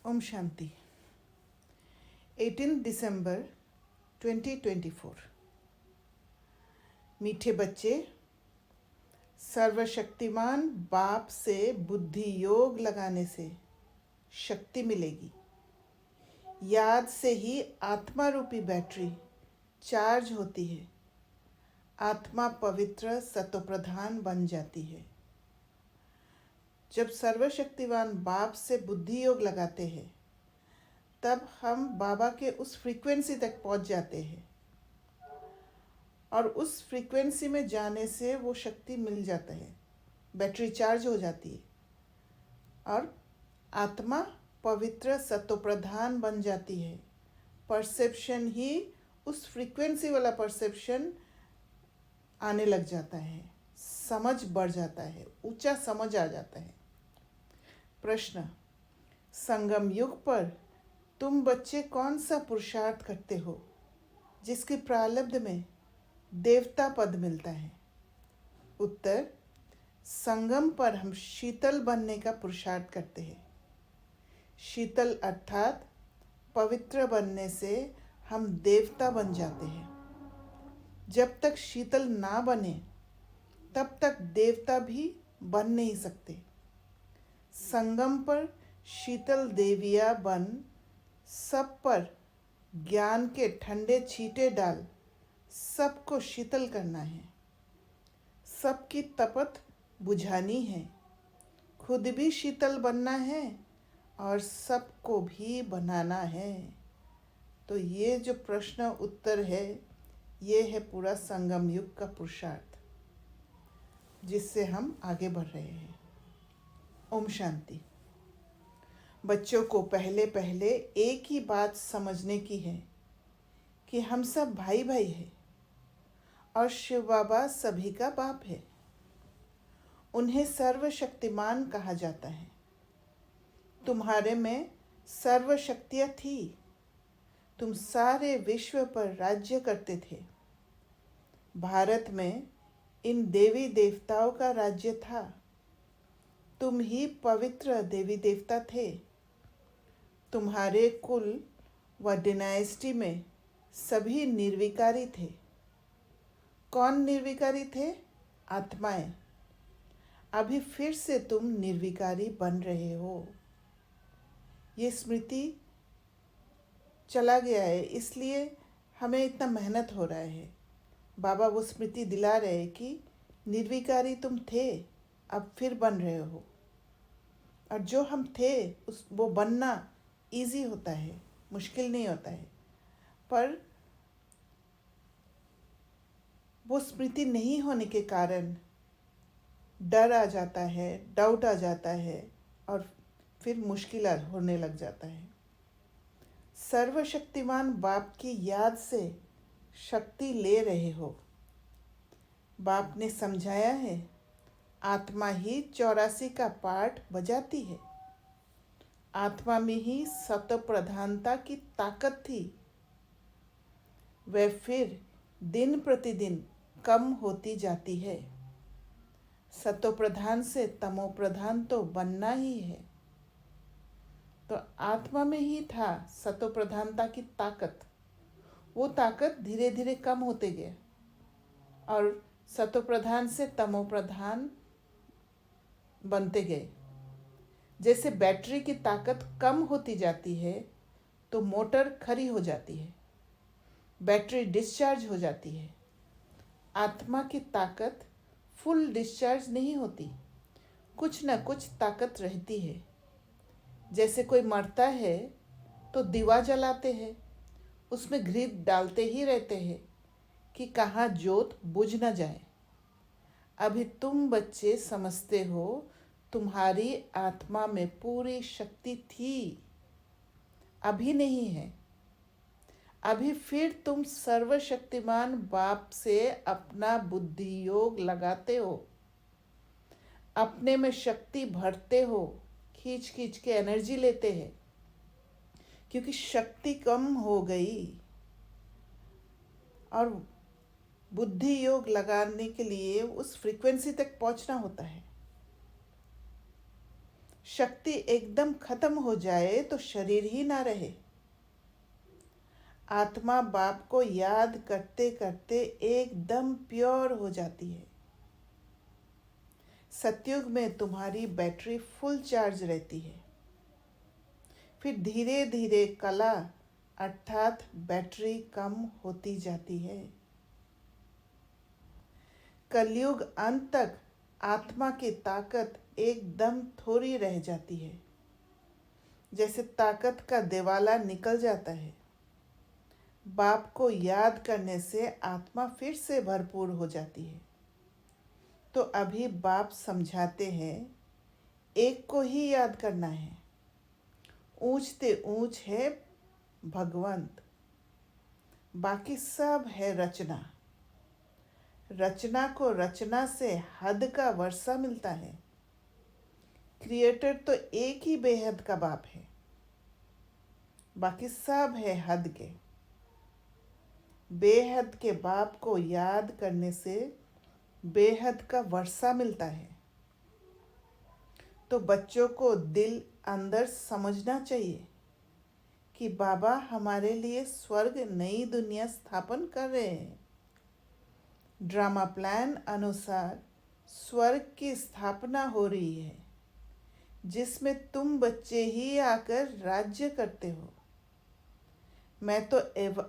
ओम शांति। 18 दिसंबर 2024। मीठे बच्चे, सर्वशक्तिमान बाप से बुद्धि योग लगाने से शक्ति मिलेगी। याद से ही आत्मा रूपी बैटरी चार्ज होती है। आत्मा पवित्र सतोप्रधान बन जाती है। जब सर्वशक्तिवान बाप से बुद्धि योग लगाते हैं तब हम बाबा के उस फ्रीक्वेंसी तक पहुंच जाते हैं और उस फ्रीक्वेंसी में जाने से वो शक्ति मिल जाता है, बैटरी चार्ज हो जाती है और आत्मा पवित्र सतोप्रधान बन जाती है। परसेप्शन ही उस फ्रीक्वेंसी वाला परसेप्शन आने लग जाता है, समझ बढ़ जाता है, ऊंचा समझ आ जाता है। प्रश्न: संगम युग पर तुम बच्चे कौन सा पुरुषार्थ करते हो जिसके प्रारब्ध में देवता पद मिलता है? उत्तर: संगम पर हम शीतल बनने का पुरुषार्थ करते हैं। शीतल अर्थात पवित्र बनने से हम देवता बन जाते हैं। जब तक शीतल ना बने तब तक देवता भी बन नहीं सकते। संगम पर शीतल देविया बन सब पर ज्ञान के ठंडे छींटे डाल सबको शीतल करना है। सबकी तपत बुझानी है, खुद भी शीतल बनना है और सबको भी बनाना है। तो ये जो प्रश्न उत्तर है, ये है पूरा संगम युग का पुरुषार्थ जिससे हम आगे बढ़ रहे हैं। ओम शांति। बच्चों को पहले पहले एक ही बात समझने की है कि हम सब भाई भाई हैं और शिव बाबा सभी का बाप है। उन्हें सर्वशक्तिमान कहा जाता है। तुम्हारे में सर्वशक्तियाँ थी। तुम सारे विश्व पर राज्य करते थे। भारत में इन देवी देवताओं का राज्य था। तुम ही पवित्र देवी देवता थे। तुम्हारे कुल व डिनाइस्टी में सभी निर्विकारी थे। कौन निर्विकारी थे? आत्माएं। अभी फिर से तुम निर्विकारी बन रहे हो। ये स्मृति चला गया है, इसलिए हमें इतना मेहनत हो रहा है। बाबा वो स्मृति दिला रहे कि निर्विकारी तुम थे, अब फिर बन रहे हो। और जो हम थे वो बनना इजी होता है, मुश्किल नहीं होता है। पर वो स्मृति नहीं होने के कारण डर आ जाता है, डाउट आ जाता है और फिर मुश्किल होने लग जाता है। सर्वशक्तिमान बाप की याद से शक्ति ले रहे हो। बाप ने समझाया है, आत्मा ही 84 का पाठ बजाती है। आत्मा में ही सत प्रधानता की ताकत थी। वह फिर दिन प्रतिदिन कम होती जाती है। सतो प्रधान से तमो प्रधान तो बनना ही है। तो आत्मा में ही था सतो प्रधानता की ताकत। वो ताकत धीरे धीरे कम होते गया और सतो प्रधान से तमो प्रधान बनते गए। जैसे बैटरी की ताकत कम होती जाती है तो मोटर खरी हो जाती है, बैटरी डिस्चार्ज हो जाती है। आत्मा की ताकत फुल डिस्चार्ज नहीं होती, कुछ न कुछ ताकत रहती है। जैसे कोई मरता है तो दिवा जलाते हैं, उसमें घृत डालते ही रहते हैं कि कहाँ जोत बुझ न जाए। अभी तुम बच्चे समझते हो तुम्हारी आत्मा में पूरी शक्ति थी, अभी नहीं है। अभी फिर तुम सर्वशक्तिमान बाप से अपना बुद्धि योग लगाते हो, अपने में शक्ति भरते हो, खींच खींच के एनर्जी लेते हैं क्योंकि शक्ति कम हो गई। और बुद्धि योग लगाने के लिए उस फ्रीक्वेंसी तक पहुंचना होता है। शक्ति एकदम खत्म हो जाए तो शरीर ही ना रहे। आत्मा बाप को याद करते करते एकदम प्योर हो जाती है। सतयुग में तुम्हारी बैटरी फुल चार्ज रहती है। फिर धीरे धीरे कला अर्थात बैटरी कम होती जाती है। कलयुग अंत तक आत्मा की ताकत एकदम थोड़ी रह जाती है। जैसे ताकत का दिवाला निकल जाता है। बाप को याद करने से आत्मा फिर से भरपूर हो जाती है। तो अभी बाप समझाते हैं, एक को ही याद करना है। ऊंचते ऊंच है भगवंत, बाकी सब है रचना। रचना को रचना से हद का वर्षा मिलता है। क्रिएटर तो एक ही बेहद का बाप है, बाकी सब है हद के। बेहद के बाप को याद करने से बेहद का वर्षा मिलता है। तो बच्चों को दिल अंदर समझना चाहिए कि बाबा हमारे लिए स्वर्ग नई दुनिया स्थापन कर रहे हैं। ड्रामा प्लान अनुसार स्वर्ग की स्थापना हो रही है, जिसमें तुम बच्चे ही आकर राज्य करते हो। मैं तो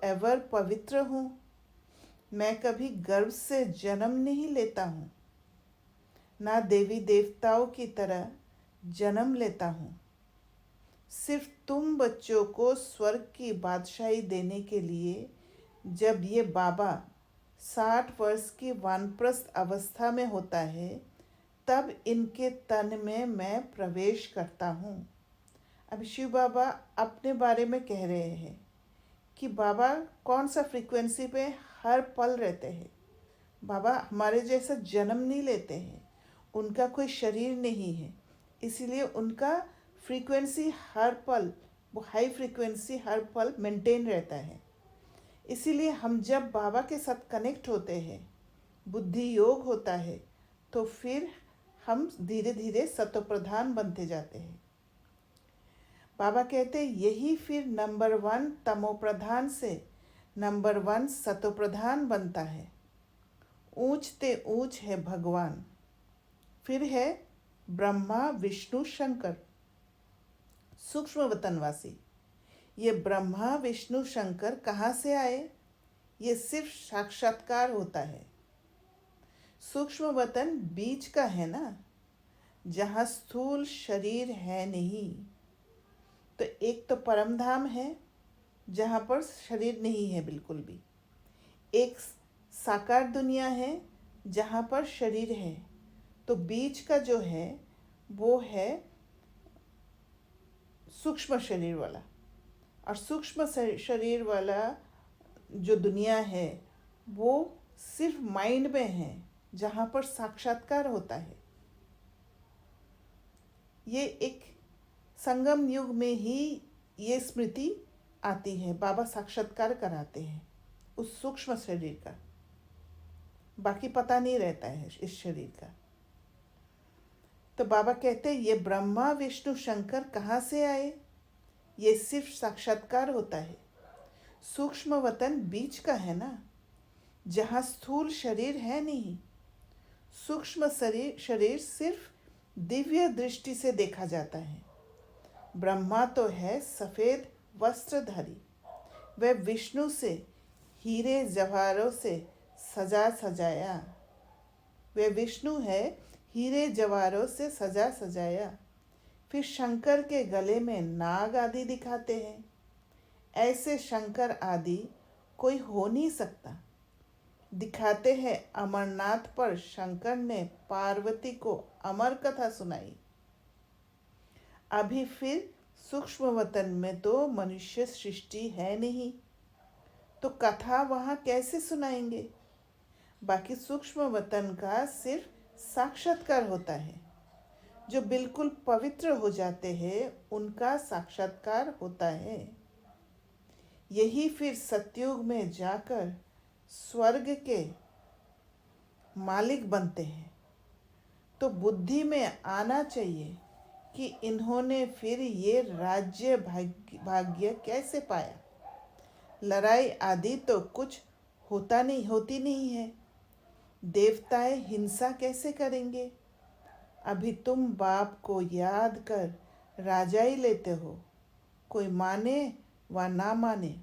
एवर पवित्र हूँ। मैं कभी गर्भ से जन्म नहीं लेता हूँ, ना देवी देवताओं की तरह जन्म लेता हूँ। सिर्फ तुम बच्चों को स्वर्ग की बादशाही देने के लिए जब ये बाबा 60 वर्ष की वानप्रस्थ अवस्था में होता है, तब इनके तन में मैं प्रवेश करता हूँ। अब शिव बाबा अपने बारे में कह रहे हैं कि बाबा कौन सा फ्रीक्वेंसी पे हर पल रहते हैं। बाबा हमारे जैसा जन्म नहीं लेते हैं, उनका कोई शरीर नहीं है, इसीलिए उनका फ्रीक्वेंसी हर पल, वो हाई फ्रीक्वेंसी हर पल मेंटेन रहता है। इसीलिए हम जब बाबा के साथ कनेक्ट होते हैं, बुद्धि योग होता है, तो फिर हम धीरे धीरे सतोप्रधान बनते जाते हैं। बाबा कहते यही फिर नंबर 1 तमोप्रधान से नंबर 1 सतोप्रधान बनता है। ऊंचते ऊंच है भगवान। फिर है ब्रह्मा विष्णु शंकर, सूक्ष्म वतनवासी। ये ब्रह्मा विष्णु शंकर कहाँ से आए? ये सिर्फ साक्षात्कार होता है। सूक्ष्म वतन बीच का है ना, जहाँ स्थूल शरीर है नहीं। तो एक तो परम धाम है, जहाँ पर शरीर नहीं है बिल्कुल भी। एक साकार दुनिया है, जहाँ पर शरीर है। तो बीच का जो है वो है सूक्ष्म शरीर वाला। और सूक्ष्म शरीर वाला जो दुनिया है वो सिर्फ माइंड में है, जहाँ पर साक्षात्कार होता है। ये एक संगम युग में ही ये स्मृति आती है। बाबा साक्षात्कार कराते हैं उस सूक्ष्म शरीर का, बाकी पता नहीं रहता है इस शरीर का। तो बाबा कहते हैं ये ब्रह्मा विष्णु शंकर कहाँ से आए? ये सिर्फ साक्षात्कार होता है। सूक्ष्म वतन बीच का है ना, जहाँ स्थूल शरीर है नहीं। सूक्ष्म शरीर सिर्फ दिव्य दृष्टि से देखा जाता है। ब्रह्मा तो है सफ़ेद वस्त्रधारी, वह विष्णु से हीरे जवाहरों से सजा सजाया। वह विष्णु है हीरे जवाहरों से सजा सजाया। फिर शंकर के गले में नाग आदि दिखाते हैं। ऐसे शंकर आदि कोई हो नहीं सकता। दिखाते हैं अमरनाथ पर शंकर ने पार्वती को अमर कथा सुनाई। अभी फिर सूक्ष्म वतन में तो मनुष्य सृष्टि है नहीं, तो कथा वहाँ कैसे सुनाएंगे? बाकी सूक्ष्म वतन का सिर्फ साक्षात्कार होता है। जो बिल्कुल पवित्र हो जाते हैं उनका साक्षात्कार होता है। यही फिर सतयुग में जाकर स्वर्ग के मालिक बनते हैं। तो बुद्धि में आना चाहिए कि इन्होंने फिर ये राज्य भाग्य कैसे पाया। लड़ाई आदि तो कुछ होती नहीं है। देवताएं हिंसा कैसे करेंगे। अभी तुम बाप को याद कर राजा ही लेते हो, कोई माने व ना माने।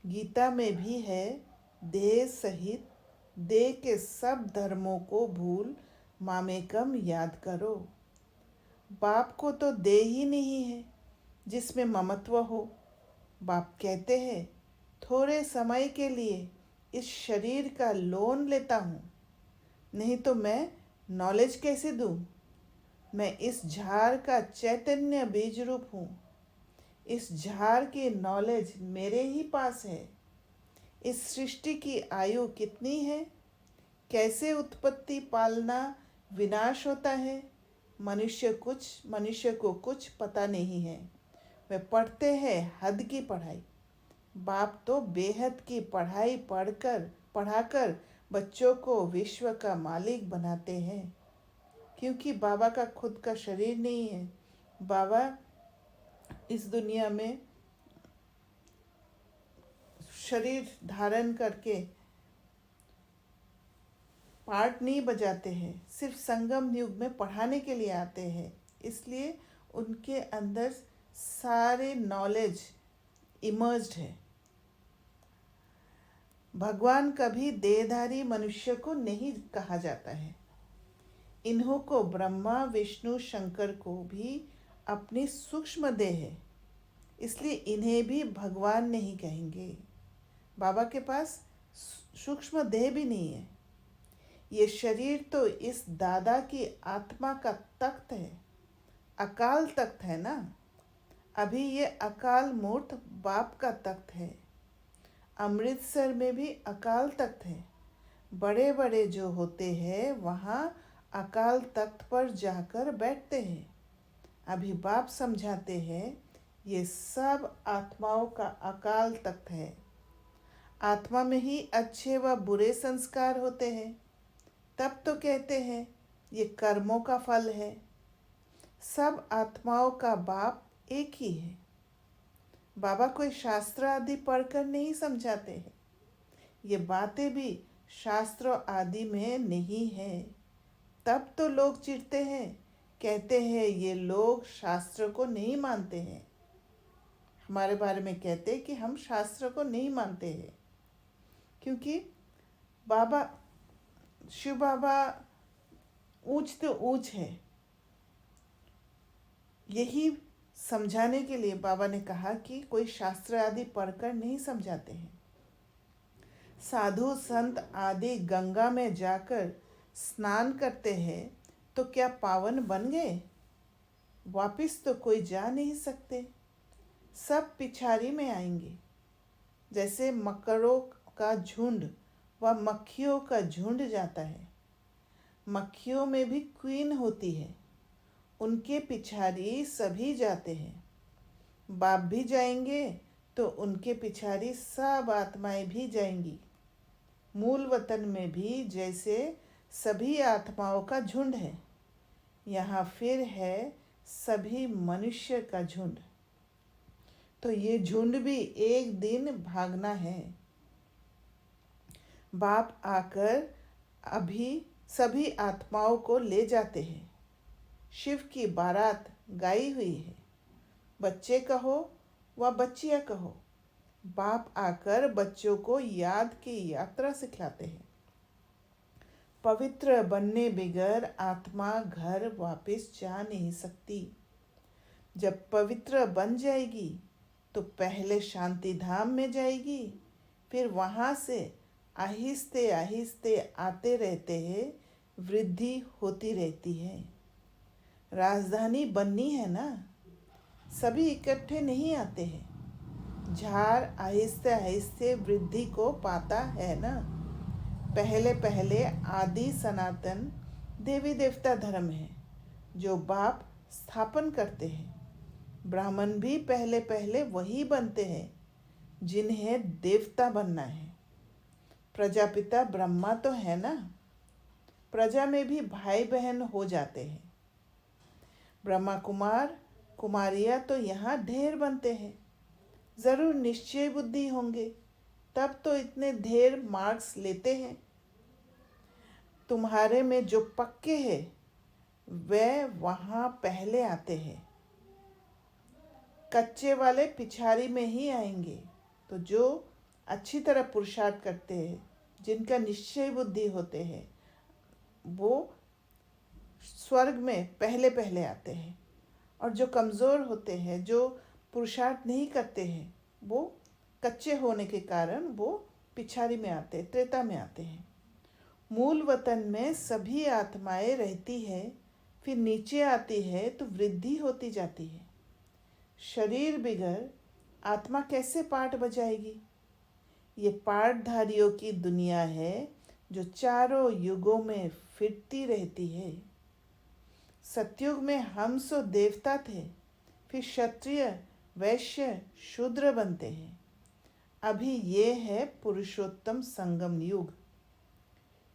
गीता में भी है, देह सहित देह के सब धर्मों को भूल मामेकम याद करो। बाप को तो देह ही नहीं है जिसमें ममत्व हो। बाप कहते हैं, थोड़े समय के लिए इस शरीर का लोन लेता हूँ, नहीं तो मैं नॉलेज कैसे दूँ। मैं इस झाड़ का चैतन्य बीज रूप हूँ। इस झाड़ की नॉलेज मेरे ही पास है। इस सृष्टि की आयु कितनी है, कैसे उत्पत्ति पालना विनाश होता है, मनुष्य को कुछ पता नहीं है। वे पढ़ते हैं हद की पढ़ाई। बाप तो बेहद की पढ़ाई पढ़ाकर बच्चों को विश्व का मालिक बनाते हैं, क्योंकि बाबा का खुद का शरीर नहीं है। बाबा इस दुनिया में शरीर धारण करके पार्ट नहीं बजाते हैं, सिर्फ संगम युग में पढ़ाने के लिए आते हैं। इसलिए उनके अंदर सारे नॉलेज इमर्ज्ड है। भगवान कभी देहधारी मनुष्य को नहीं कहा जाता है। इन्हों को ब्रह्मा विष्णु शंकर को भी अपनी सूक्ष्म देह है, इसलिए इन्हें भी भगवान नहीं कहेंगे। बाबा के पास सूक्ष्म देह भी नहीं है। ये शरीर तो इस दादा की आत्मा का तख्त है, अकाल तख्त है ना। अभी ये अकाल मूर्त बाप का तख्त है। अमृतसर में भी अकाल तख्त है। बड़े बड़े जो होते हैं वहाँ अकाल तख्त पर जाकर बैठते हैं। अभी बाप समझाते हैं, ये सब आत्माओं का अकाल तख्त है। आत्मा में ही अच्छे व बुरे संस्कार होते हैं, तब तो कहते हैं ये कर्मों का फल है। सब आत्माओं का बाप एक ही है। बाबा कोई शास्त्र आदि पढ़कर नहीं समझाते हैं। ये बातें भी शास्त्र आदि में नहीं है। तब तो लोग चिढ़ते हैं, कहते हैं ये लोग शास्त्र को नहीं मानते हैं। हमारे बारे में कहते हैं कि हम शास्त्र को नहीं मानते हैं, क्योंकि बाबा शिव बाबा ऊंच तो ऊंच है। यही समझाने के लिए बाबा ने कहा कि कोई शास्त्र आदि पढ़कर नहीं समझाते हैं। साधु संत आदि गंगा में जाकर स्नान करते हैं तो क्या पावन बन गए? वापिस तो कोई जा नहीं सकते, सब पिछाड़ी में आएंगे। जैसे मकड़ों का झुंड व मक्खियों का झुंड जाता है। मक्खियों में भी क्वीन होती है, उनके पिछाड़ी सभी जाते हैं। बाप भी जाएंगे तो उनके पिछाड़ी सब आत्माएं भी जाएंगी। मूल वतन में भी जैसे सभी आत्माओं का झुंड है, यहाँ फिर है सभी मनुष्य का झुंड। तो ये झुंड भी एक दिन भागना है। बाप आकर अभी सभी आत्माओं को ले जाते हैं। शिव की बारात गाई हुई है। बच्चे कहो व बच्चियाँ कहो, बाप आकर बच्चों को याद की यात्रा सिखलाते हैं। पवित्र बनने बगैर आत्मा घर वापस जा नहीं सकती। जब पवित्र बन जाएगी तो पहले शांति धाम में जाएगी, फिर वहाँ से आहिस्ते आहिस्ते आते रहते हैं, वृद्धि होती रहती है। राजधानी बननी है ना, सभी इकट्ठे नहीं आते हैं। झाड़ आहिस्ते आहिस्ते वृद्धि को पाता है ना। पहले पहले आदि सनातन देवी देवता धर्म है जो बाप स्थापन करते हैं। ब्राह्मण भी पहले पहले वही बनते हैं जिन्हें देवता बनना है। प्रजापिता ब्रह्मा तो है ना। प्रजा में भी भाई बहन हो जाते हैं। ब्रह्मा कुमार कुमारियाँ तो यहाँ ढेर बनते हैं, ज़रूर निश्चय बुद्धि होंगे, तब तो इतने ढेर मार्क्स लेते हैं। तुम्हारे में जो पक्के हैं वे वहाँ पहले आते हैं, कच्चे वाले पिछाड़ी में ही आएंगे। तो जो अच्छी तरह पुरुषार्थ करते हैं, जिनका निश्चय बुद्धि होते हैं, वो स्वर्ग में पहले पहले आते हैं। और जो कमज़ोर होते हैं, जो पुरुषार्थ नहीं करते हैं, वो कच्चे होने के कारण वो पिछाड़ी में आते हैं, त्रेता में आते हैं। मूल वतन में सभी आत्माएं रहती है, फिर नीचे आती है तो वृद्धि होती जाती है। शरीर बिगड़ आत्मा कैसे पाठ बजाएगी? ये पाठधारियों की दुनिया है जो चारों युगों में फिरती रहती है। सतयुग में हम सो देवता थे, फिर क्षत्रिय वैश्य शूद्र बनते हैं। अभी ये है पुरुषोत्तम संगम युग।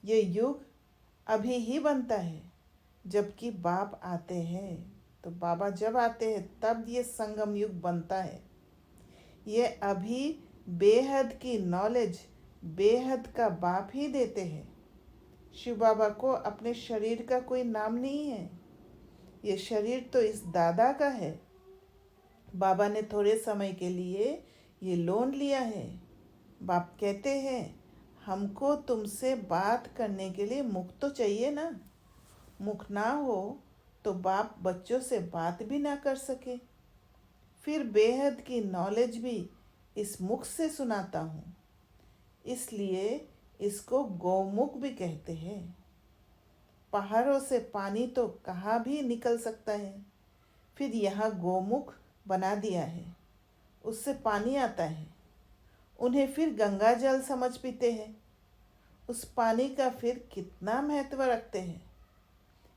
ये युग अभी ही बनता है, जबकि बाप आते हैं। तो बाबा जब आते हैं तब ये संगम युग बनता है। ये अभी बेहद की नॉलेज बेहद का बाप ही देते हैं। शिव बाबा को अपने शरीर का कोई नाम नहीं है। ये शरीर तो इस दादा का है। बाबा ने थोड़े समय के लिए ये लोन लिया है। बाप कहते हैं हमको तुमसे बात करने के लिए मुख तो चाहिए ना। मुख ना हो तो बाप बच्चों से बात भी ना कर सके। फिर बेहद की नॉलेज भी इस मुख से सुनाता हूँ, इसलिए इसको गौमुख भी कहते हैं। पहाड़ों से पानी तो कहाँ भी निकल सकता है, फिर यहाँ गौमुख बना दिया है, उससे पानी आता है। उन्हें फिर गंगा जल समझ पीते हैं। उस पानी का फिर कितना महत्व रखते हैं।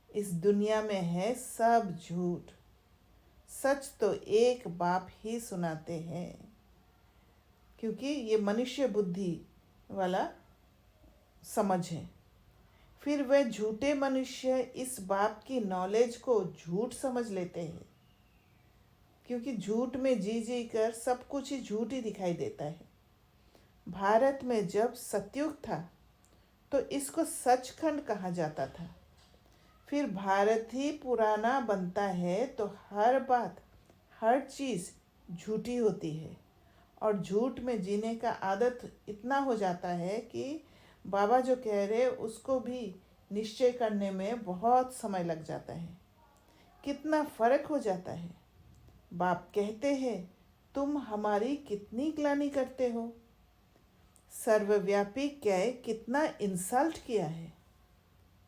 इस दुनिया में है सब झूठ, सच तो एक बाप ही सुनाते हैं। क्योंकि ये मनुष्य बुद्धि वाला समझ है। फिर वह झूठे मनुष्य इस बाप की नॉलेज को झूठ समझ लेते हैं, क्योंकि झूठ में जी जी कर सब कुछ ही झूठ ही दिखाई देता है। भारत में जब सतयुग था तो इसको सचखंड कहा जाता था। फिर भारत ही पुराना बनता है तो हर बात हर चीज़ झूठी होती है, और झूठ में जीने का आदत इतना हो जाता है कि बाबा जो कह रहे उसको भी निश्चय करने में बहुत समय लग जाता है। कितना फ़र्क हो जाता है। बाप कहते हैं तुम हमारी कितनी ग्लानि करते हो। सर्वव्यापी क्या कितना इंसल्ट किया है।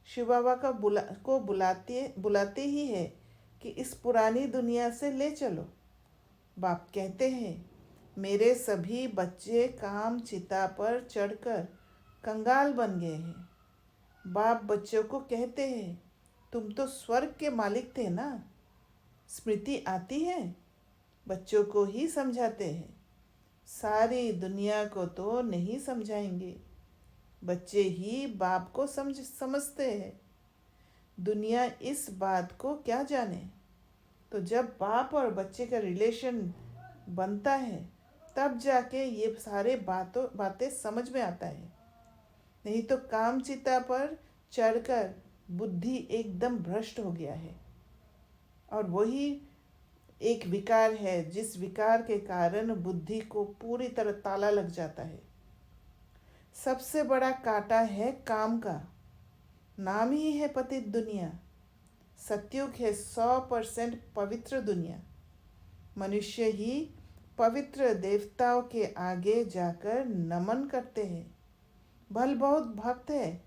शिव बाबा का बुलाते ही है कि इस पुरानी दुनिया से ले चलो। बाप कहते हैं मेरे सभी बच्चे काम चिता पर चढ़कर कंगाल बन गए हैं। बाप बच्चों को कहते हैं तुम तो स्वर्ग के मालिक थे ना। स्मृति आती है, बच्चों को ही समझाते हैं, सारी दुनिया को तो नहीं समझाएंगे। बच्चे ही बाप को समझते हैं। दुनिया इस बात को क्या जाने। तो जब बाप और बच्चे का रिलेशन बनता है तब जाके ये सारे बातें समझ में आता है। नहीं तो कामचिता पर चढ़कर बुद्धि एकदम भ्रष्ट हो गया है, और वही एक विकार है जिस विकार के कारण बुद्धि को पूरी तरह ताला लग जाता है। सबसे बड़ा कांटा है काम का। नाम ही है पतित दुनिया। सतयुग है 100% पवित्र दुनिया। मनुष्य ही पवित्र देवताओं के आगे जाकर नमन करते हैं। भल बहुत भक्त है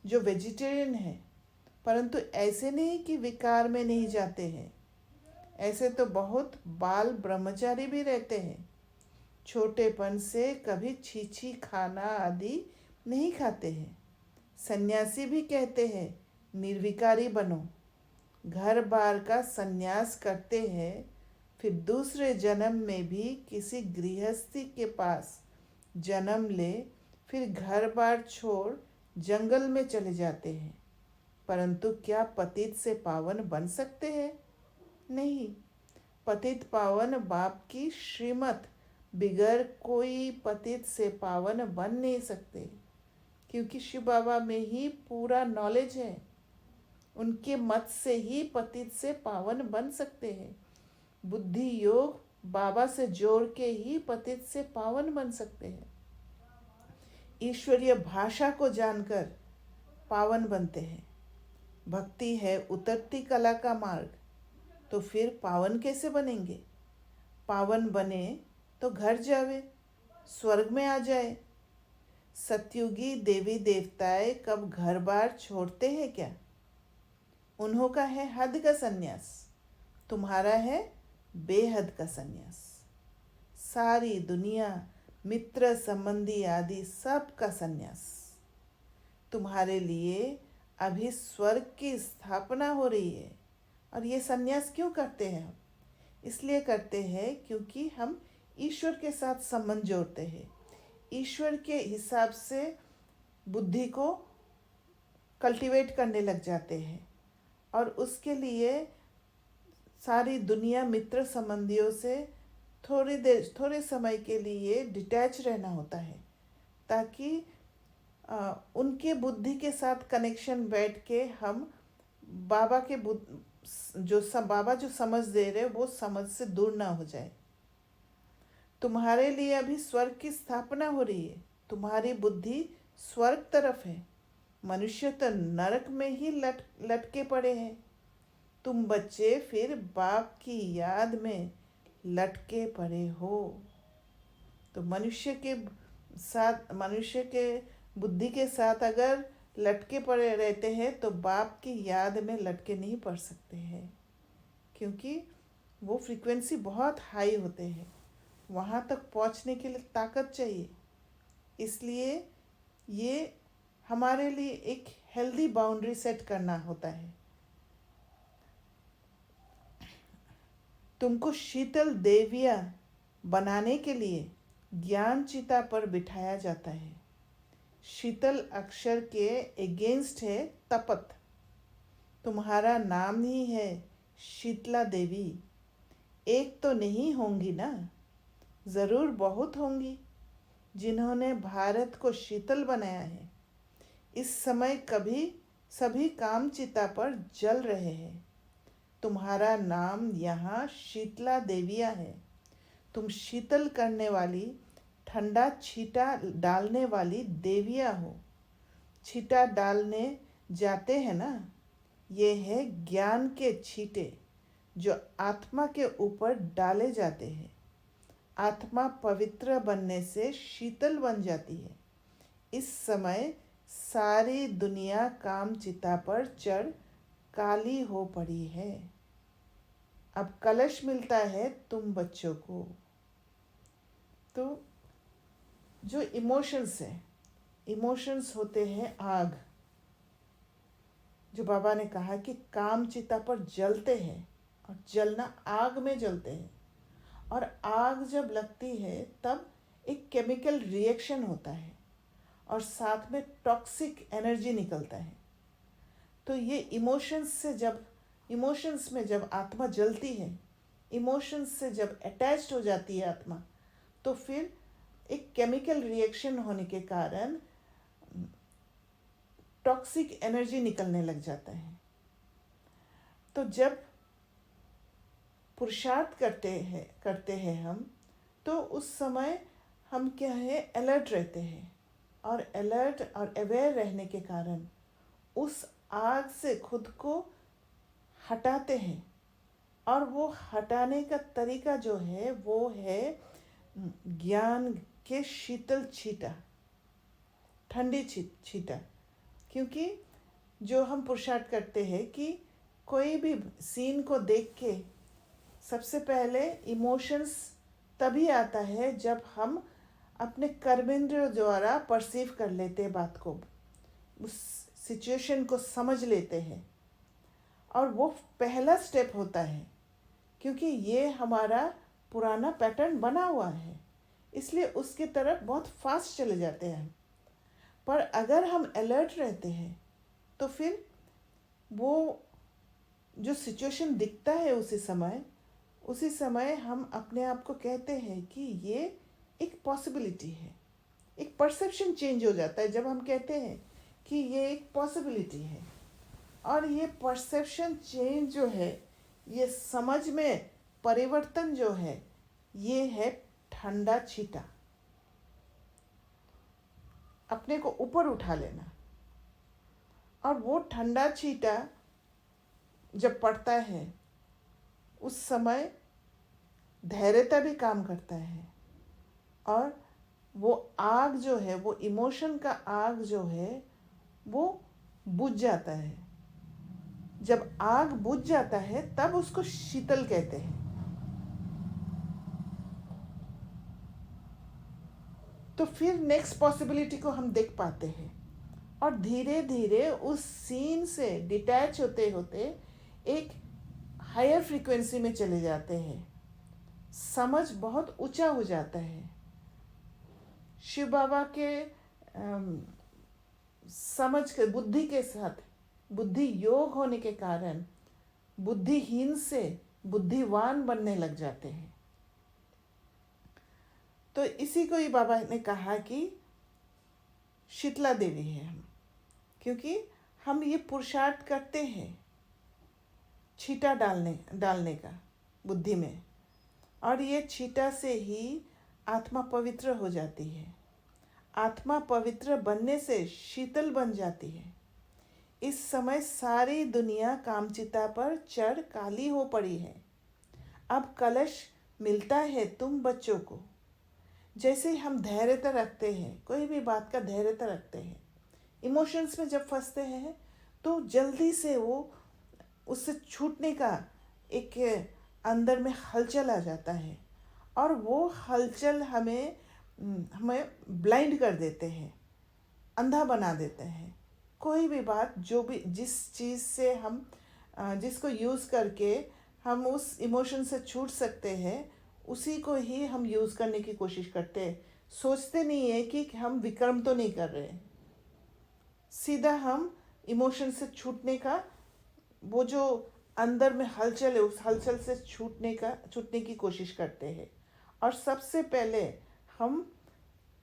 जो वेजिटेरियन है, परंतु ऐसे नहीं कि विकार में नहीं जाते हैं। ऐसे तो बहुत बाल ब्रह्मचारी भी रहते हैं। छोटेपन से कभी छीछी खाना आदि नहीं खाते हैं। सन्यासी भी कहते हैं निर्विकारी बनो। घर बार का सन्यास करते हैं, फिर दूसरे जन्म में भी किसी गृहस्थी के पास जन्म ले, फिर घर बार छोड़ जंगल में चले जाते हैं। परंतु क्या पतित से पावन बन सकते हैं? नहीं, पतित पावन बाप की श्रीमत बिगर कोई पतित से पावन बन नहीं सकते, क्योंकि शिव बाबा में ही पूरा नॉलेज है। उनके मत से ही पतित से पावन बन सकते हैं। बुद्धि योग बाबा से जोड़ के ही पतित से पावन बन सकते हैं। ईश्वरीय भाषा को जानकर पावन बनते हैं। भक्ति है उतरती कला का मार्ग, तो फिर पावन कैसे बनेंगे? पावन बने तो घर जावे, स्वर्ग में आ जाए। सतयुगी देवी देवताएं कब घर बार छोड़ते हैं क्या? उन्हों का है हद का सन्यास, तुम्हारा है बेहद का सन्यास। सारी दुनिया, मित्र संबंधी आदि सब का सन्यास। तुम्हारे लिए अभी स्वर्ग की स्थापना हो रही है। और ये सन्यास क्यों करते हैं हम? इसलिए करते हैं क्योंकि हम ईश्वर के साथ संबंध जोड़ते हैं। ईश्वर के हिसाब से बुद्धि को कल्टीवेट करने लग जाते हैं, और उसके लिए सारी दुनिया मित्र संबंधियों से थोड़े समय के लिए डिटैच रहना होता है, ताकि उनके बुद्धि के साथ कनेक्शन बैठ के हम बाबा के बाबा जो समझ दे रहे वो समझ से दूर ना हो जाए। तुम्हारे लिए अभी स्वर्ग की स्थापना हो रही है। तुम्हारी बुद्धि स्वर्ग तरफ है। मनुष्य तो नरक में ही लटके पड़े हैं। तुम बच्चे फिर बाप की याद में लटके पड़े हो। तो मनुष्य के बुद्धि के साथ अगर लटके पड़े रहते हैं तो बाप की याद में लटके नहीं पड़ सकते हैं, क्योंकि वो फ्रीक्वेंसी बहुत हाई होते हैं। वहाँ तक पहुँचने के लिए ताकत चाहिए। इसलिए ये हमारे लिए एक हेल्दी बाउंड्री सेट करना होता है। तुमको शीतल देविया बनाने के लिए ज्ञान चिता पर बिठाया जाता है। शीतल अक्षर के अगेंस्ट है तपत। तुम्हारा नाम ही है शीतला देवी। एक तो नहीं होंगी ना, ज़रूर बहुत होंगी जिन्होंने भारत को शीतल बनाया है। इस समय कभी सभी काम चिता पर जल रहे हैं। तुम्हारा नाम यहाँ शीतला देविया है। तुम शीतल करने वाली, ठंडा छींटा डालने वाली देविया हो। छींटा डालने जाते हैं ना, ये है ज्ञान के छींटे जो आत्मा के ऊपर डाले जाते हैं। आत्मा पवित्र बनने से शीतल बन जाती है। इस समय सारी दुनिया काम चिता पर चढ़ काली हो पड़ी है। अब कलश मिलता है तुम बच्चों को। तो जो इमोशंस है, इमोशंस होते हैं आग, जो बाबा ने कहा कि काम चिता पर जलते हैं, और जलना आग में जलते हैं। और आग जब लगती है तब एक केमिकल रिएक्शन होता है, और साथ में टॉक्सिक एनर्जी निकलता है। तो ये इमोशंस में जब आत्मा जलती है, इमोशंस से जब अटैच्ड हो जाती है आत्मा, तो फिर एक केमिकल रिएक्शन होने के कारण टॉक्सिक एनर्जी निकलने लग जाता है। तो जब पुरुषार्थ करते हैं हम, तो उस समय हम क्या है, अलर्ट रहते हैं। और अलर्ट और अवेयर रहने के कारण उस आग से खुद को हटाते हैं। और वो हटाने का तरीका जो है वो है ज्ञान के शीतल छींटा, ठंडी छींटा। क्योंकि जो हम पुरुषार्थ करते हैं कि कोई भी सीन को देख के सबसे पहले इमोशंस तभी आता है जब हम अपने कर्मेंद्र द्वारा परसीव कर लेते हैं बात को, उस सिचुएशन को समझ लेते हैं। और वो पहला स्टेप होता है, क्योंकि ये हमारा पुराना पैटर्न बना हुआ है, इसलिए उसकी तरफ बहुत फास्ट चले जाते हैं। पर अगर हम अलर्ट रहते हैं तो फिर वो जो सिचुएशन दिखता है उसी समय हम अपने आप को कहते हैं कि ये एक पॉसिबिलिटी है। एक परसेप्शन चेंज हो जाता है जब हम कहते हैं कि ये एक पॉसिबिलिटी है। और ये परसेप्शन चेंज जो है, ये समझ में परिवर्तन जो है, ये है ठंडा छींटा, अपने को ऊपर उठा लेना। और वो ठंडा छींटा जब पड़ता है उस समय धैर्यता भी काम करता है, और वो आग जो है, वो इमोशन का आग जो है, वो बुझ जाता है। जब आग बुझ जाता है तब उसको शीतल कहते हैं। तो फिर नेक्स्ट पॉसिबिलिटी को हम देख पाते हैं, और धीरे धीरे उस सीन से डिटैच होते होते एक हायर फ्रीक्वेंसी में चले जाते हैं। समझ बहुत ऊंचा हो जाता है। शिव बाबा के समझ के बुद्धि के साथ बुद्धि योग होने के कारण बुद्धिहीन से बुद्धिवान बनने लग जाते हैं। तो इसी को ही बाबा ने कहा कि शीतला देवी है हम, क्योंकि हम ये पुरुषार्थ करते हैं छींटा डालने का बुद्धि में, और ये छींटा से ही आत्मा पवित्र हो जाती है। आत्मा पवित्र बनने से शीतल बन जाती है। इस समय सारी दुनिया कामचिता पर चढ़ काली हो पड़ी है। अब कलश मिलता है तुम बच्चों को। जैसे हम धैर्यता रखते हैं, कोई भी बात का धैर्यता रखते हैं, इमोशंस में जब फंसते हैं तो जल्दी से वो उससे छूटने का एक अंदर में हलचल आ जाता है, और वो हलचल हमें ब्लाइंड कर देते हैं, अंधा बना देते हैं। कोई भी बात, जो भी जिस चीज़ से हम जिसको यूज़ करके हम उस इमोशन से छूट सकते हैं, उसी को ही हम यूज़ करने की कोशिश करते हैं। सोचते नहीं है कि हम विक्रम तो नहीं कर रहे हैं। सीधा हम इमोशन से छूटने का, वो जो अंदर में हलचल है, उस हलचल से छूटने की कोशिश करते हैं। और सबसे पहले हम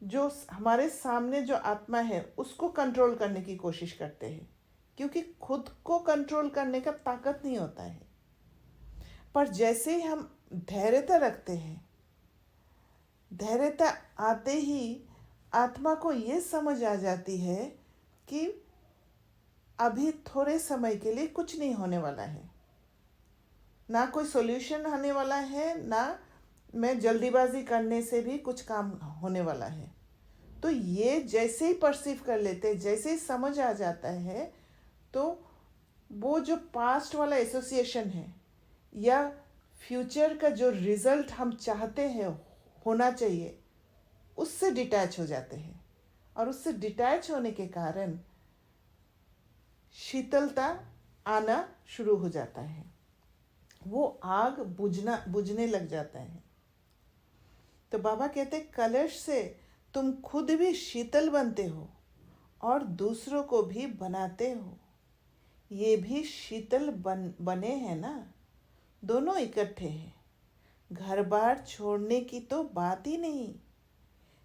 जो हमारे सामने जो आत्मा है उसको कंट्रोल करने की कोशिश करते हैं, क्योंकि खुद को कंट्रोल करने का ताकत नहीं होता है। पर जैसे ही हम धैर्यता रखते हैं, धैर्यता आते ही आत्मा को ये समझ आ जाती है कि अभी थोड़े समय के लिए कुछ नहीं होने वाला है, ना कोई सॉल्यूशन आने वाला है, ना मैं जल्दीबाजी करने से भी कुछ काम होने वाला है। तो ये जैसे ही परसीव कर लेते हैं, जैसे ही समझ आ जाता है, तो वो जो पास्ट वाला एसोसिएशन है या फ्यूचर का जो रिजल्ट हम चाहते हैं होना चाहिए, उससे डिटैच हो जाते हैं। और उससे डिटैच होने के कारण शीतलता आना शुरू हो जाता है, वो आग बुझने लग जाता है। तो बाबा कहते कलश से तुम खुद भी शीतल बनते हो और दूसरों को भी बनाते हो। ये भी शीतल बने हैं ना, दोनों इकट्ठे हैं। घर बार छोड़ने की तो बात ही नहीं,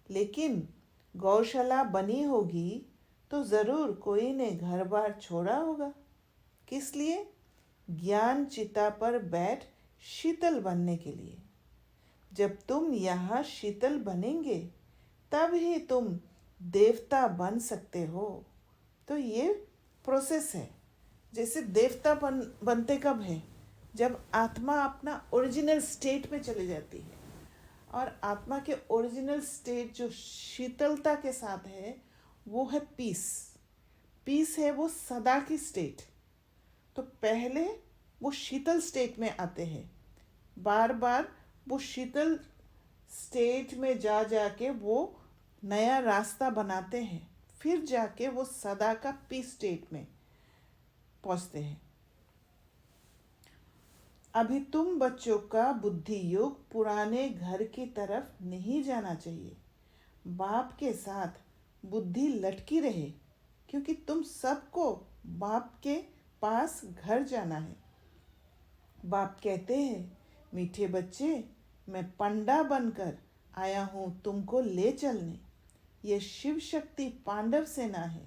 लेकिन गौशाला बनी होगी तो ज़रूर कोई ने घर बार छोड़ा होगा। किस लिए? ज्ञान चिता पर बैठ शीतल बनने के लिए। जब तुम यहाँ शीतल बनेंगे तब ही तुम देवता बन सकते हो। तो ये प्रोसेस है। जैसे देवता बनते कब है? जब आत्मा अपना ओरिजिनल स्टेट में चली जाती है। और आत्मा के ओरिजिनल स्टेट जो शीतलता के साथ है, वो है पीस। पीस है वो सदा की स्टेट। तो पहले वो शीतल स्टेट में आते हैं, बार बार वो शीतल स्टेट में जा के वो नया रास्ता बनाते हैं, फिर जाके वो सदा का पीस स्टेट में पहुंचते हैं। अभी तुम बच्चों का बुद्धि योग पुराने घर की तरफ नहीं जाना चाहिए। बाप के साथ बुद्धि लटकी रहे, क्योंकि तुम सबको बाप के पास घर जाना है। बाप कहते हैं, मीठे बच्चे, मैं पंडा बनकर आया हूँ तुमको ले चलने। ये शिव शक्ति पांडव सेना है।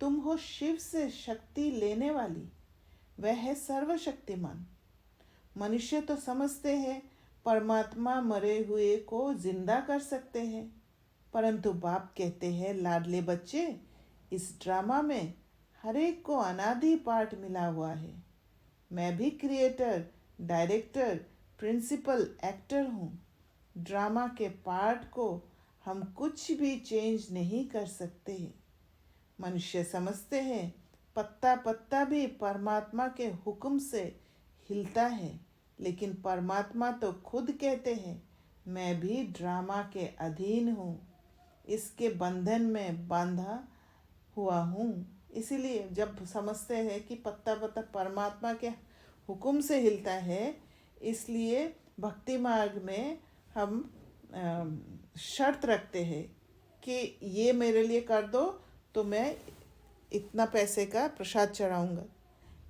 तुम हो शिव से शक्ति लेने वाली। वह है सर्वशक्तिमान। मनुष्य तो समझते हैं परमात्मा मरे हुए को जिंदा कर सकते हैं, परंतु बाप कहते हैं, लाडले बच्चे, इस ड्रामा में हर एक को अनादि पार्ट मिला हुआ है। मैं भी क्रिएटर, डायरेक्टर, प्रिंसिपल एक्टर हूँ। ड्रामा के पार्ट को हम कुछ भी चेंज नहीं कर सकते। मनुष्य समझते हैं पत्ता पत्ता भी परमात्मा के हुक्म से हिलता है, लेकिन परमात्मा तो खुद कहते हैं, मैं भी ड्रामा के अधीन हूँ, इसके बंधन में बांधा हुआ हूँ। इसीलिए जब समझते हैं कि पत्ता पत्ता परमात्मा के हुक्म से हिलता है, इसलिए भक्ति मार्ग में हम शर्त रखते हैं कि ये मेरे लिए कर दो तो मैं इतना पैसे का प्रसाद चढ़ाऊँगा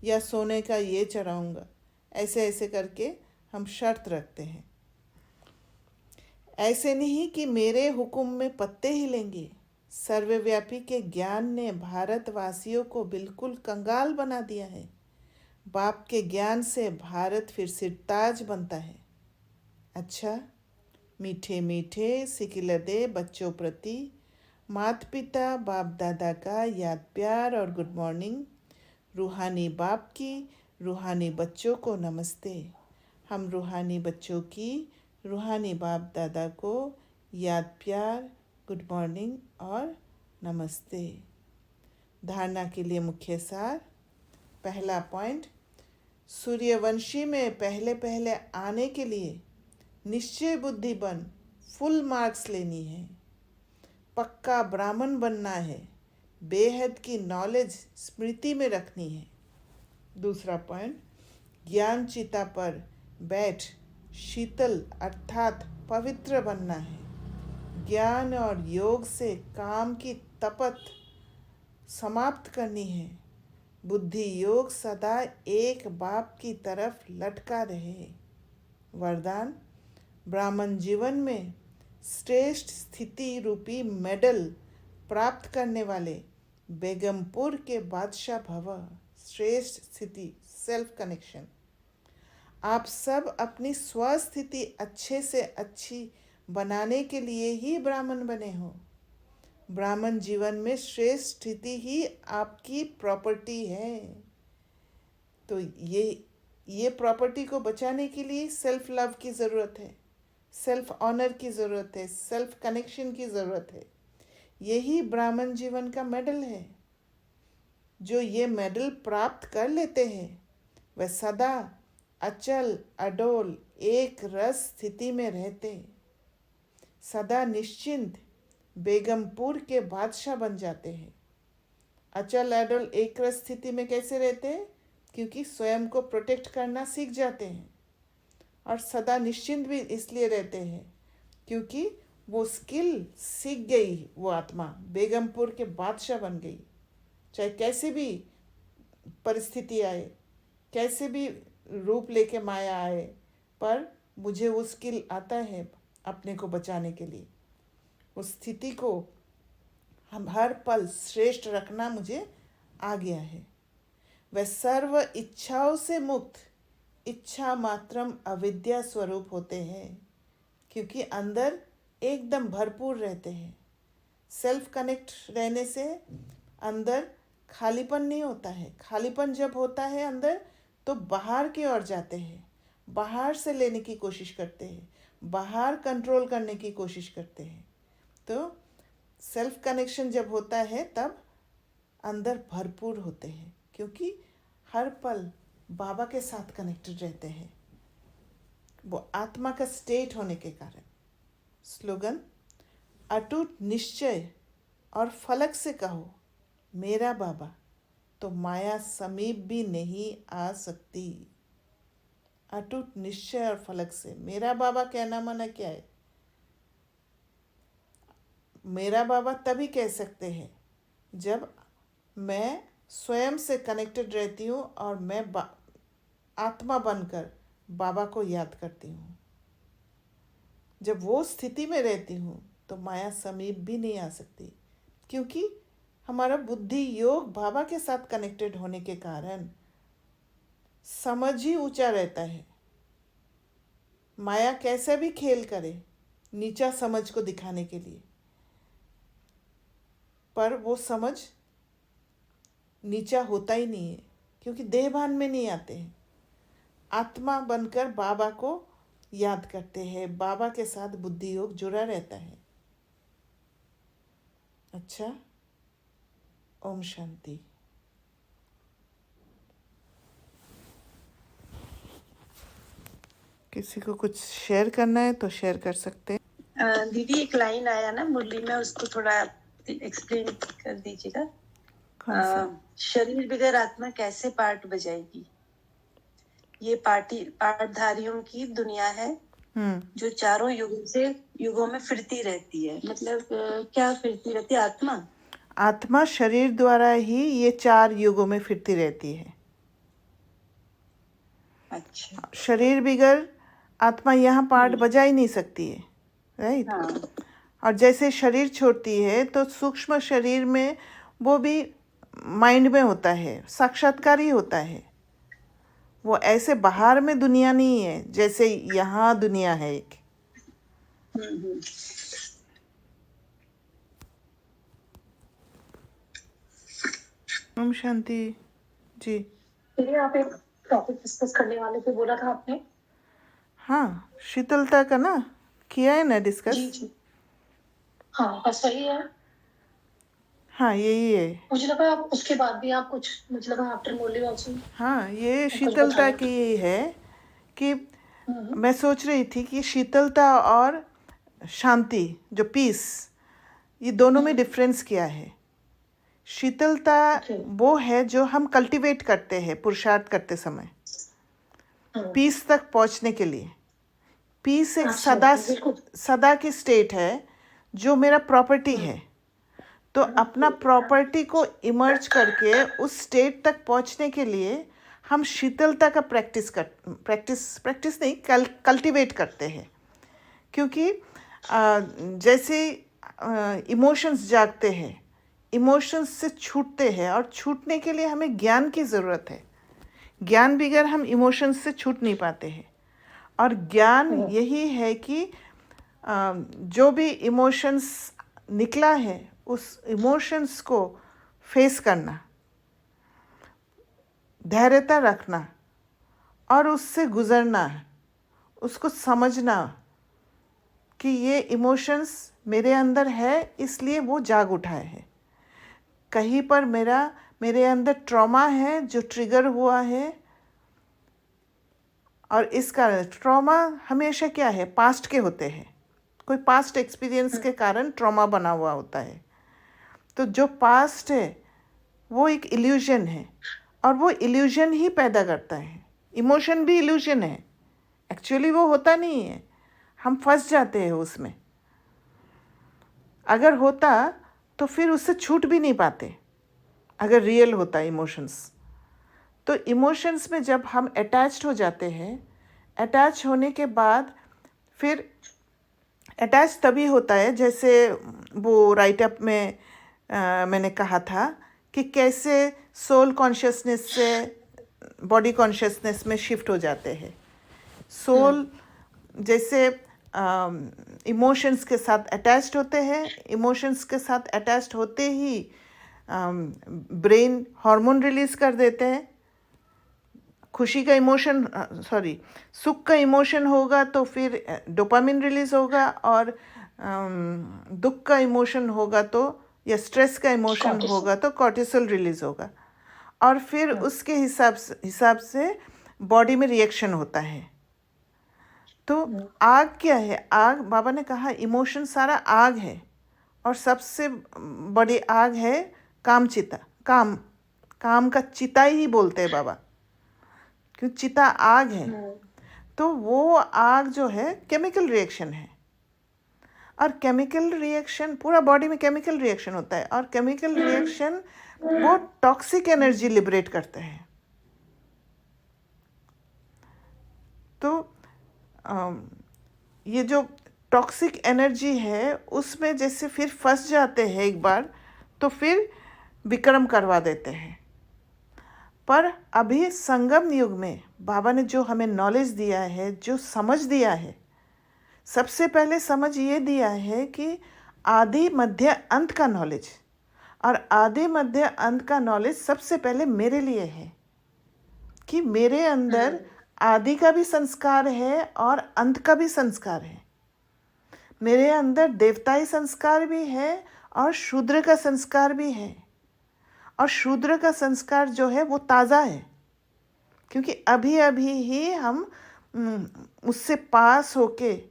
या सोने का ये चढ़ाऊँगा। ऐसे ऐसे करके हम शर्त रखते हैं। ऐसे नहीं कि मेरे हुक्म में पत्ते हिलेंगे। सर्वव्यापी के ज्ञान ने भारतवासियों को बिल्कुल कंगाल बना दिया है। बाप के ज्ञान से भारत फिर सिरताज बनता है। अच्छा, मीठे मीठे सिकिलदे बच्चों प्रति माता पिता बाप दादा का याद प्यार और गुड मॉर्निंग। रूहानी बाप की रूहानी बच्चों को नमस्ते। हम रूहानी बच्चों की रूहानी बाप दादा को याद प्यार, गुड मॉर्निंग और नमस्ते। धारणा के लिए मुख्य सार। पहला पॉइंट, सूर्यवंशी में पहले पहले आने के लिए निश्चय बुद्धि बन फुल मार्क्स लेनी है। पक्का ब्राह्मण बनना है। बेहद की नॉलेज स्मृति में रखनी है। दूसरा पॉइंट, ज्ञान चिता पर बैठ शीतल अर्थात पवित्र बनना है। ज्ञान और योग से काम की तपत समाप्त करनी है। बुद्धि योग सदा एक बाप की तरफ लटका रहे। वरदान, ब्राह्मण जीवन में श्रेष्ठ स्थिति रूपी मेडल प्राप्त करने वाले बेगमपुर के बादशाह भव। श्रेष्ठ स्थिति, सेल्फ कनेक्शन। आप सब अपनी स्वस्थिति अच्छे से अच्छी बनाने के लिए ही ब्राह्मण बने हो। ब्राह्मण जीवन में श्रेष्ठ स्थिति ही आपकी प्रॉपर्टी है। तो ये प्रॉपर्टी को बचाने के लिए सेल्फ लव की ज़रूरत है, सेल्फ ऑनर की ज़रूरत है, सेल्फ कनेक्शन की ज़रूरत है। यही ब्राह्मण जीवन का मेडल है। जो ये मेडल प्राप्त कर लेते हैं वह सदा अचल अडोल एक रस स्थिति में रहते, सदा निश्चिंत बेगमपुर के बादशाह बन जाते हैं। अचल अडोल एक रस स्थिति में कैसे रहते हैं? क्योंकि स्वयं को प्रोटेक्ट करना सीख जाते हैं। और सदा निश्चिंत भी इसलिए रहते हैं क्योंकि वो स्किल सीख गई। वो आत्मा बेगमपुर के बादशाह बन गई। चाहे कैसे भी परिस्थिति आए, कैसे भी रूप लेके माया आए, पर मुझे वो स्किल आता है अपने को बचाने के लिए। उस स्थिति को हम हर पल श्रेष्ठ रखना मुझे आ गया है। वह सर्व इच्छाओं से मुक्त इच्छा मात्रम अविद्या स्वरूप होते हैं, क्योंकि अंदर एकदम भरपूर रहते हैं। सेल्फ कनेक्ट रहने से अंदर खालीपन नहीं होता है। खालीपन जब होता है अंदर तो बाहर की ओर जाते हैं, बाहर से लेने की कोशिश करते हैं, बाहर कंट्रोल करने की कोशिश करते हैं। तो सेल्फ कनेक्शन जब होता है तब अंदर भरपूर होते हैं, क्योंकि हर पल बाबा के साथ कनेक्टेड रहते हैं, वो आत्मा का स्टेट होने के कारण। स्लोगन, अटूट निश्चय और फलक से कहो, मेरा बाबा, तो माया समीप भी नहीं आ सकती। अटूट निश्चय और फलक से। मेरा बाबा कहना माना क्या है? मेरा बाबा तभी कह सकते हैं जब मैं स्वयं से कनेक्टेड रहती हूँ और मैं आत्मा बनकर बाबा को याद करती हूँ। जब वो स्थिति में रहती हूँ तो माया समीप भी नहीं आ सकती, क्योंकि हमारा बुद्धि योग बाबा के साथ कनेक्टेड होने के कारण समझ ही ऊंचा रहता है। माया कैसे भी खेल करे नीचा समझ को दिखाने के लिए, पर वो समझ नीचा होता ही नहीं है, क्योंकि देह भान में नहीं आते हैं। आत्मा बनकर बाबा को याद करते हैं, बाबा के साथ बुद्धि योग जुड़ा रहता है। अच्छा, ओम शांति। किसी को कुछ शेयर करना है तो शेयर कर सकते हैं। दीदी एक लाइन आया ना मुरली में, उसको थोड़ा एक्सप्लेन कर दीजिएगा। कौन सा? शरीर बगैर आत्मा कैसे पार्ट बजाएगी? ये पार्टधारियों की दुनिया है जो चारों युगों में फिरती रहती है। मतलब क्या फिरती रहती है? आत्मा शरीर द्वारा ही ये 4 युगों में फिरती रहती है। अच्छा, शरीर बगैर आत्मा यहाँ पार्ट बजा ही नहीं सकती है, राइट? हाँ। और जैसे शरीर छोड़ती है तो सूक्ष्म शरीर में वो भी माइंड में होता है, साक्षात्कार ही होता है। वो ऐसे बाहर में दुनिया नहीं है जैसे यहाँ दुनिया है एक। ओम शांति जी। चलिए, आप एक टॉपिक डिस्कस करने वाले थे, बोला था आपने। हाँ, शीतलता का ना किया है ना डिस्कस। जी। हाँ, बस वही है। हाँ, यही है। मुझे लगा आप उसके बाद भी आप कुछ, मुझे लगा आफ्टर मुरली ऑल्सो। हाँ, ये शीतलता की यही है कि मैं सोच रही थी कि शीतलता और शांति, जो पीस, ये दोनों में डिफरेंस क्या है। शीतलता वो है जो हम कल्टीवेट करते हैं पुरुषार्थ करते समय पीस तक पहुंचने के लिए। पीस एक सदा की स्टेट है जो मेरा प्रॉपर्टी है। तो अपना प्रॉपर्टी को इमर्ज करके उस स्टेट तक पहुंचने के लिए हम शीतलता का प्रैक्टिस नहीं, कल्टीवेट करते हैं। क्योंकि जैसे इमोशंस जागते हैं, इमोशंस से छूटते हैं, और छूटने के लिए हमें ज्ञान की ज़रूरत है। ज्ञान बगैर हम इमोशंस से छूट नहीं पाते हैं। और ज्ञान यही है कि जो भी इमोशंस निकला है उस इमोशंस को फेस करना, धैर्यता रखना और उससे गुजरना, उसको समझना कि ये इमोशंस मेरे अंदर है, इसलिए वो जाग उठा है। कहीं पर मेरे अंदर ट्रॉमा है जो ट्रिगर हुआ है, और इस कारण ट्रॉमा हमेशा क्या है, पास्ट के होते हैं। कोई पास्ट एक्सपीरियंस के कारण ट्रॉमा बना हुआ होता है। तो जो पास्ट है वो एक इल्यूजन है, और वो इल्यूजन ही पैदा करता है। इमोशन भी इल्यूजन है, एक्चुअली वो होता नहीं है, हम फंस जाते हैं उसमें। अगर होता तो फिर उससे छूट भी नहीं पाते, अगर रियल होता इमोशंस। तो इमोशंस में जब हम अटैच्ड हो जाते हैं, अटैच होने के बाद फिर अटैच तभी होता है, जैसे वो राइटअप में मैंने कहा था कि कैसे सोल कॉन्शियसनेस से बॉडी कॉन्शियसनेस में शिफ्ट हो जाते हैं। सोल जैसे इमोशंस के साथ अटैच्ड होते हैं, इमोशंस के साथ अटैच्ड होते ही ब्रेन हार्मोन रिलीज़ कर देते हैं। खुशी का इमोशन, सुख का इमोशन होगा तो फिर डोपामिन रिलीज़ होगा, और दुख का इमोशन होगा तो, या स्ट्रेस का इमोशन होगा तो कॉर्टिसोल रिलीज़ होगा, और फिर उसके हिसाब से बॉडी में रिएक्शन होता है। तो आग क्या है? आग, बाबा ने कहा इमोशन सारा आग है, और सबसे बड़ी आग है कामचिता। काम का चिता ही बोलते हैं बाबा, क्योंकि चिता आग है। तो वो आग जो है केमिकल रिएक्शन है, और केमिकल रिएक्शन पूरा बॉडी में केमिकल रिएक्शन होता है, और केमिकल रिएक्शन वो टॉक्सिक एनर्जी लिबरेट करते हैं। तो ये जो टॉक्सिक एनर्जी है उसमें जैसे फिर फंस जाते हैं एक बार, तो फिर विक्रम करवा देते हैं। पर अभी संगम युग में बाबा ने जो हमें नॉलेज दिया है, जो समझ दिया है, सबसे पहले समझ ये दिया है कि आदि मध्य अंत का नॉलेज, और आदि मध्य अंत का नॉलेज सबसे पहले मेरे लिए है कि मेरे अंदर आदि का भी संस्कार है और अंत का भी संस्कार है। मेरे अंदर देवताई संस्कार भी है और शूद्र का संस्कार भी है। और शूद्र का संस्कार जो है वो ताज़ा है, क्योंकि अभी अभी ही हम उससे पास होके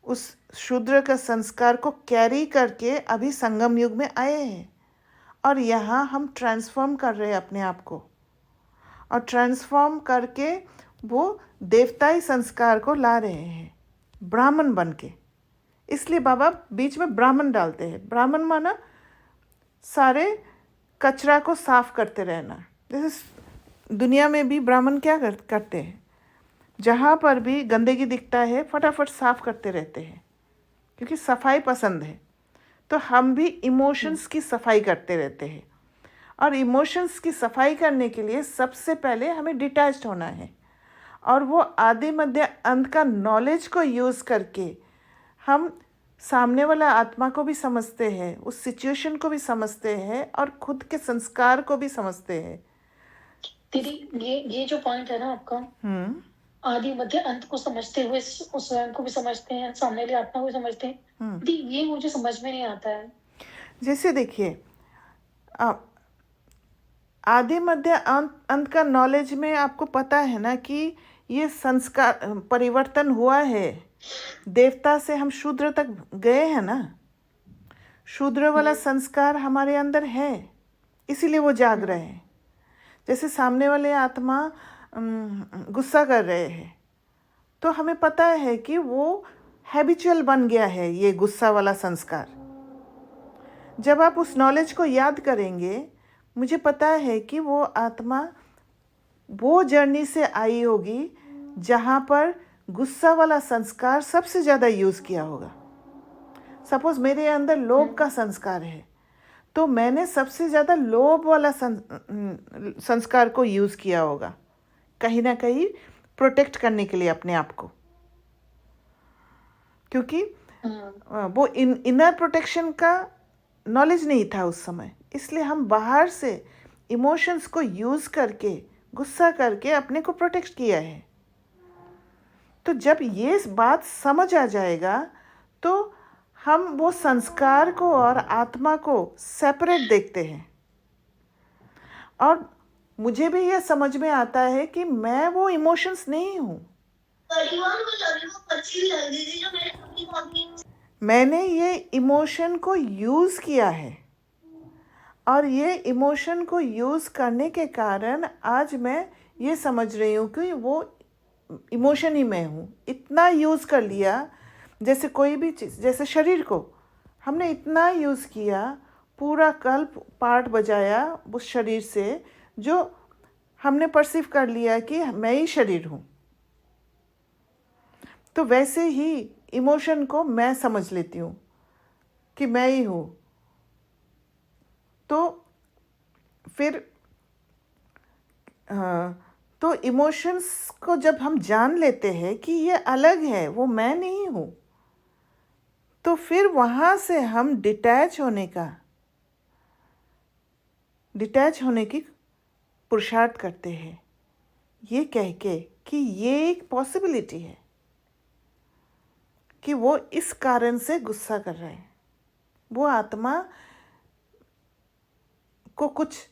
उस शूद्र का संस्कार को कैरी करके अभी संगम युग में आए हैं। और यहाँ हम ट्रांसफॉर्म कर रहे हैं अपने आप को, और ट्रांसफॉर्म करके वो देवताई संस्कार को ला रहे हैं ब्राह्मण बन के। इसलिए बाबा बीच में ब्राह्मण डालते हैं। ब्राह्मण माना सारे कचरा को साफ करते रहना। जैसे दुनिया में भी ब्राह्मण क्या करते हैं, जहाँ पर भी गंदगी दिखता है फटाफट साफ करते रहते हैं, क्योंकि सफाई पसंद है। तो हम भी इमोशंस की सफाई करते रहते हैं, और इमोशंस की सफाई करने के लिए सबसे पहले हमें डिटैच्ड होना है। और वो आदि मध्य अंत का नॉलेज को यूज़ करके हम सामने वाला आत्मा को भी समझते हैं, उस सिचुएशन को भी समझते हैं, और खुद के संस्कार को भी समझते हैं। दीदी ये जो पॉइंट है ना आपका, आदि मध्य अंत को समझते हुए स्वयं को भी समझते हैं, सामने वाली आत्मा को भी समझते हैं। दी ये मुझे समझ में नहीं आता है। जैसे देखिए, आदि मध्य अंत का नॉलेज में आपको पता है ना कि ये संस्कार परिवर्तन हुआ है। देवता से हम शूद्र तक गए हैं ना, शूद्र वाला संस्कार हमारे अंदर है, इसीलिए वो जाग रहे हैं। जैसे सामने वाले आत्मा गुस्सा कर रहे हैं, तो हमें पता है कि वो हैबिचुअल बन गया है ये गुस्सा वाला संस्कार। जब आप उस नॉलेज को याद करेंगे, मुझे पता है कि वो आत्मा वो जर्नी से आई होगी जहाँ पर गुस्सा वाला संस्कार सबसे ज़्यादा यूज़ किया होगा। सपोज़ मेरे अंदर लोभ का संस्कार है, तो मैंने सबसे ज़्यादा लोभ वाला संस्कार को यूज़ किया होगा, कहीं ना कहीं प्रोटेक्ट करने के लिए अपने आप को, क्योंकि वो इनर प्रोटेक्शन का नॉलेज नहीं था उस समय। इसलिए हम बाहर से इमोशंस को यूज़ करके, गुस्सा करके अपने को प्रोटेक्ट किया है। तो जब ये बात समझ आ जाएगा, तो हम वो संस्कार को और आत्मा को सेपरेट देखते हैं। और मुझे भी ये समझ में आता है कि मैं वो इमोशंस नहीं हूँ। मैंने ये इमोशन को यूज़ किया है, और ये इमोशन को यूज़ करने के कारण आज मैं ये समझ रही हूँ कि वो इमोशन ही मैं हूँ। इतना यूज़ कर लिया, जैसे कोई भी चीज़, जैसे शरीर को हमने इतना यूज़ किया, पूरा कल्प पार्ट बजाया उस शरीर से, जो हमने परसीव कर लिया कि मैं ही शरीर हूँ। तो वैसे ही इमोशन को मैं समझ लेती हूँ कि मैं ही हूँ। तो फिर तो इमोशंस को जब हम जान लेते हैं कि ये अलग है, वो मैं नहीं हूँ, तो फिर वहाँ से हम डिटैच होने की पुरुषार्थ करते हैं, ये कह के कि ये एक पॉसिबिलिटी है कि वो इस कारण से गुस्सा कर रहे हैं। वो आत्मा को कुछ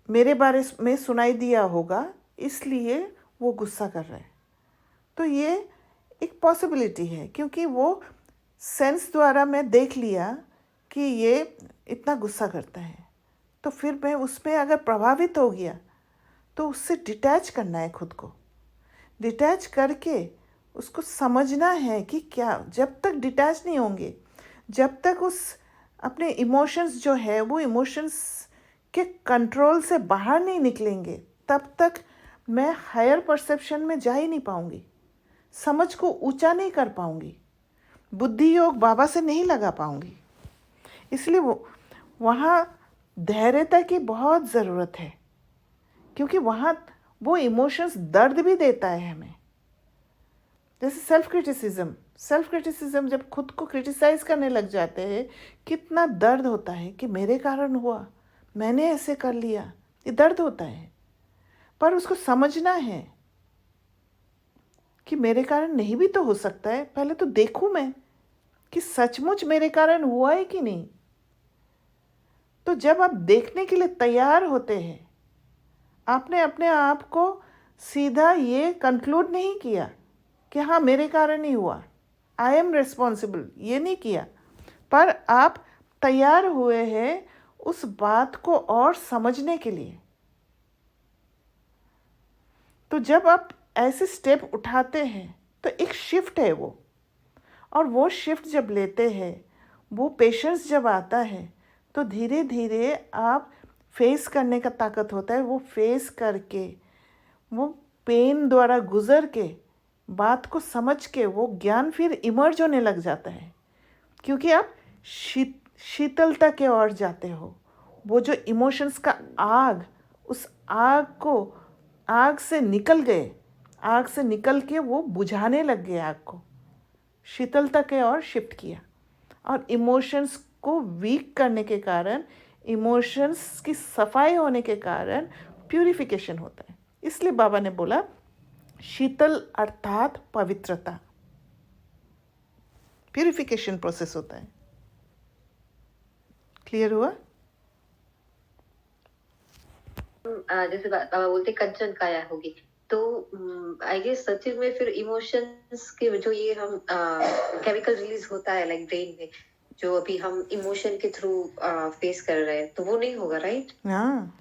मेरे बारे में सुनाई दिया होगा, इसलिए वो गुस्सा कर रहे हैं। तो ये एक पॉसिबिलिटी है, क्योंकि वो सेंस द्वारा मैं देख लिया कि ये इतना गुस्सा करता है। तो फिर मैं उसमें अगर प्रभावित हो गया, तो उससे डिटैच करना है खुद को। डिटैच करके उसको समझना है कि क्या, जब तक डिटैच नहीं होंगे, जब तक उस अपने इमोशंस जो है वो इमोशंस के कंट्रोल से बाहर नहीं निकलेंगे, तब तक मैं हायर परसेप्शन में जा ही नहीं पाऊंगी, समझ को ऊंचा नहीं कर पाऊंगी, बुद्धि योग बाबा से नहीं लगा पाऊंगी। इसलिए वहाँ धैर्यता की बहुत ज़रूरत है, क्योंकि वहाँ वो इमोशंस दर्द भी देता है हमें। जैसे सेल्फ क्रिटिसिज्म जब खुद को क्रिटिसाइज करने लग जाते हैं, कितना दर्द होता है कि मेरे कारण हुआ, मैंने ऐसे कर लिया, ये दर्द होता है। पर उसको समझना है कि मेरे कारण नहीं भी तो हो सकता है, पहले तो देखूं मैं कि सचमुच मेरे कारण हुआ है कि नहीं। तो जब आप देखने के लिए तैयार होते हैं, आपने अपने आप को सीधा ये कंक्लूड नहीं किया कि हाँ मेरे कारण ही हुआ, आई एम रिस्पॉन्सिबल, ये नहीं किया, पर आप तैयार हुए हैं उस बात को और समझने के लिए। तो जब आप ऐसे स्टेप उठाते हैं तो एक शिफ्ट है वो, और वो शिफ्ट जब लेते हैं, वो पेशेंस जब आता है, तो धीरे धीरे आप फेस करने का ताकत होता है। वो फेस करके, वो पेन द्वारा गुजर के, बात को समझ के, वो ज्ञान फिर इमर्ज होने लग जाता है, क्योंकि आप शीतलता के ओर जाते हो। वो जो इमोशंस का आग, उस आग से निकल गए, आग से निकल के वो बुझाने लग गए, आग को शीतलता के ओर शिफ्ट किया। और इमोशंस को वीक करने के कारण, इमोशंस की सफाई होने के कारण प्यूरिफिकेशन होता है। इसलिए बाबा ने बोला शीतल अर्थात पवित्रता, प्यूरिफिकेशन प्रोसेस होता है। क्लियर हुआ? जैसे बाबा बोलते कंचन काया होगी, तो आई गेस सत्युग में फिर इमोशंस के जो ये हम केमिकल रिलीज होता है लाइक ब्रेन में, जो अभी हम इमोशन के थ्रू फेस कर रहे हैं, तो वो नहीं होगा, राइट? हाँ,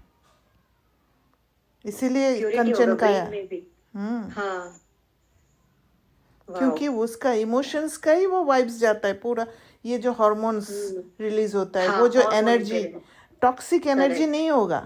इसीलिए कंचन काया। हाँ, क्योंकि उसका इमोशंस का ही वो वाइब्स जाता है पूरा। ये जो हार्मोन्स रिलीज होता है, हाँ, वो जो एनर्जी, टॉक्सिक एनर्जी नहीं होगा।